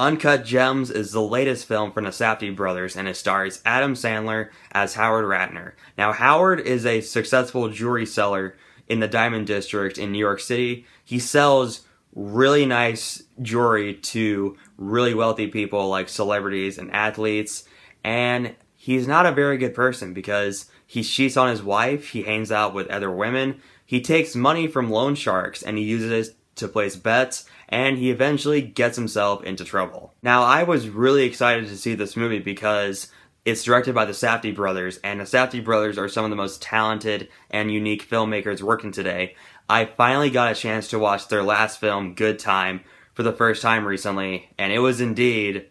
Uncut Gems is the latest film from the Safdie brothers, and it stars Adam Sandler as Howard Ratner. Now, Howard is a successful jewelry seller in the Diamond District in New York City. He sells really nice jewelry to really wealthy people like celebrities and athletes, and he's not a very good person because he cheats on his wife, he hangs out with other women, he takes money from loan sharks and he uses it to place bets, and he eventually gets himself into trouble. Now, I was really excited to see this movie because it's directed by the Safdie brothers, and the Safdie brothers are some of the most talented and unique filmmakers working today. I finally got a chance to watch their last film, Good Time, for the first time recently, and it was indeed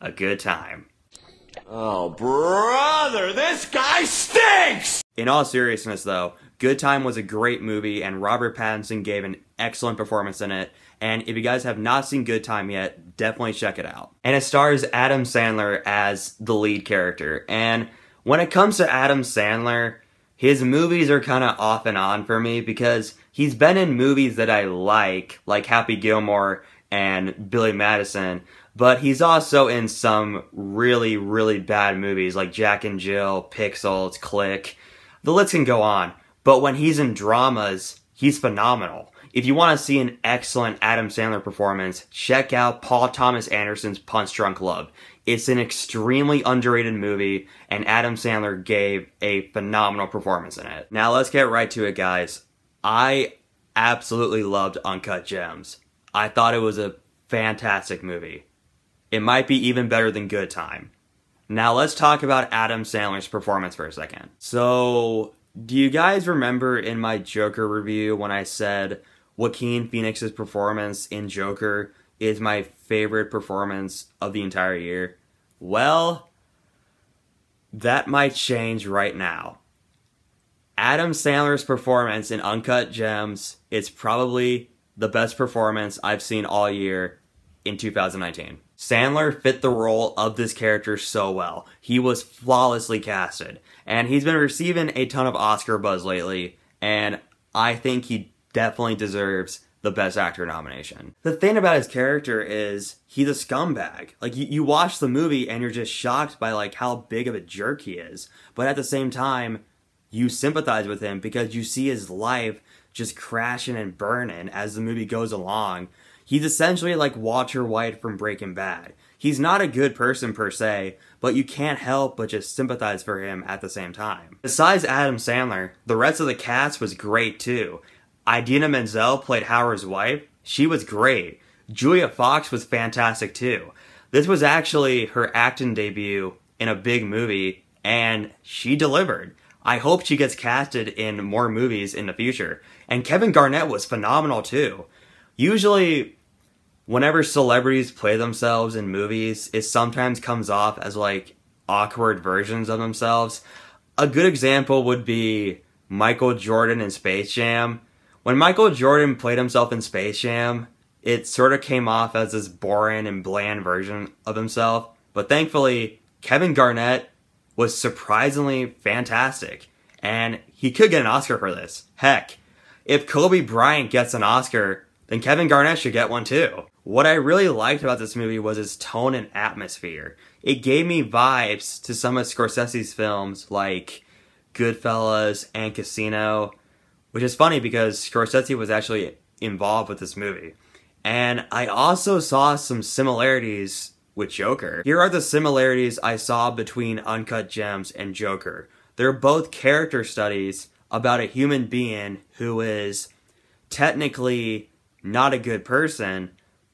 a good time. Oh, brother, this guy stinks! In all seriousness, though, Good Time was a great movie, and Robert Pattinson gave an excellent performance in it. And if you guys have not seen Good Time yet, definitely check it out. And it stars Adam Sandler as the lead character. And when it comes to Adam Sandler, his movies are kind of off and on for me because he's been in movies that I like Happy Gilmore and Billy Madison. But he's also in some really, really bad movies like Jack and Jill, Pixels, Click. The list can go on. But when he's in dramas, he's phenomenal. If you want to see an excellent Adam Sandler performance, check out Paul Thomas Anderson's Punch Drunk Love. It's an extremely underrated movie, and Adam Sandler gave a phenomenal performance in it. Now let's get right to it, guys. I absolutely loved Uncut Gems. I thought it was a fantastic movie. It might be even better than Good Time. Now let's talk about Adam Sandler's performance for a second. So, do you guys remember in my Joker review when I said Joaquin Phoenix's performance in Joker is my favorite performance of the entire year? Well, that might change right now. Adam Sandler's performance in Uncut Gems is probably the best performance I've seen all year in 2019. Sandler fit the role of this character so well. He was flawlessly casted. And he's been receiving a ton of Oscar buzz lately, and I think he definitely deserves the Best Actor nomination. The thing about his character is he's a scumbag. Like, you watch the movie and you're just shocked by like how big of a jerk he is. But at the same time, you sympathize with him because you see his life just crashing and burning as the movie goes along. He's essentially like Walter White from Breaking Bad. He's not a good person per se, but you can't help but just sympathize for him at the same time. Besides Adam Sandler, the rest of the cast was great too. Idina Menzel played Howard's wife. She was great. Julia Fox was fantastic too. This was actually her acting debut in a big movie, and she delivered. I hope she gets casted in more movies in the future. And Kevin Garnett was phenomenal too. Usually, whenever celebrities play themselves in movies, it sometimes comes off as like awkward versions of themselves. A good example would be Michael Jordan in Space Jam. When Michael Jordan played himself in Space Jam, it sort of came off as this boring and bland version of himself. But thankfully, Kevin Garnett was surprisingly fantastic. And he could get an Oscar for this. Heck, if Kobe Bryant gets an Oscar, then Kevin Garnett should get one too. What I really liked about this movie was its tone and atmosphere. It gave me vibes to some of Scorsese's films like Goodfellas and Casino, which is funny because Scorsese was actually involved with this movie. And I also saw some similarities with Joker. Here are the similarities I saw between Uncut Gems and Joker. They're both character studies about a human being who is technically not a good person,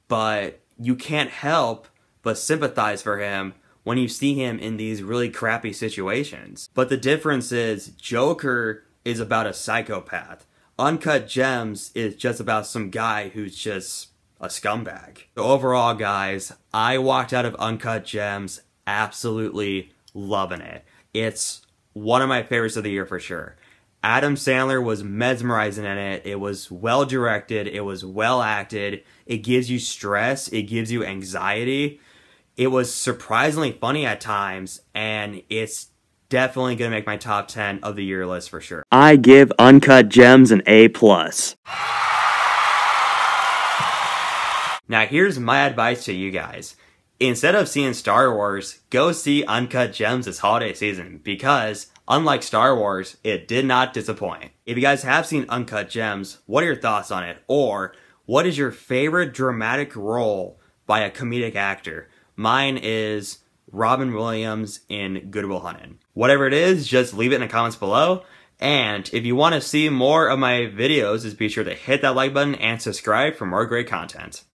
but you can't help but sympathize for him when you see him in these really crappy situations. But the difference is Joker is about a psychopath. Uncut Gems is just about some guy who's just a scumbag. So overall, guys, I walked out of Uncut Gems absolutely loving it. It's one of my favorites of the year for sure. Adam Sandler was mesmerizing in it. It was well directed. It was well acted. It gives you stress. It gives you anxiety. It was surprisingly funny at times, and it's definitely going to make my top 10 of the year list for sure. I give Uncut Gems an A+. Now here's my advice to you guys. Instead of seeing Star Wars, go see Uncut Gems this holiday season because, unlike Star Wars, it did not disappoint. If you guys have seen Uncut Gems, what are your thoughts on it? Or, what is your favorite dramatic role by a comedic actor? Mine is Robin Williams in Good Will Hunting. Whatever it is, just leave it in the comments below. And if you want to see more of my videos, just be sure to hit that like button and subscribe for more great content.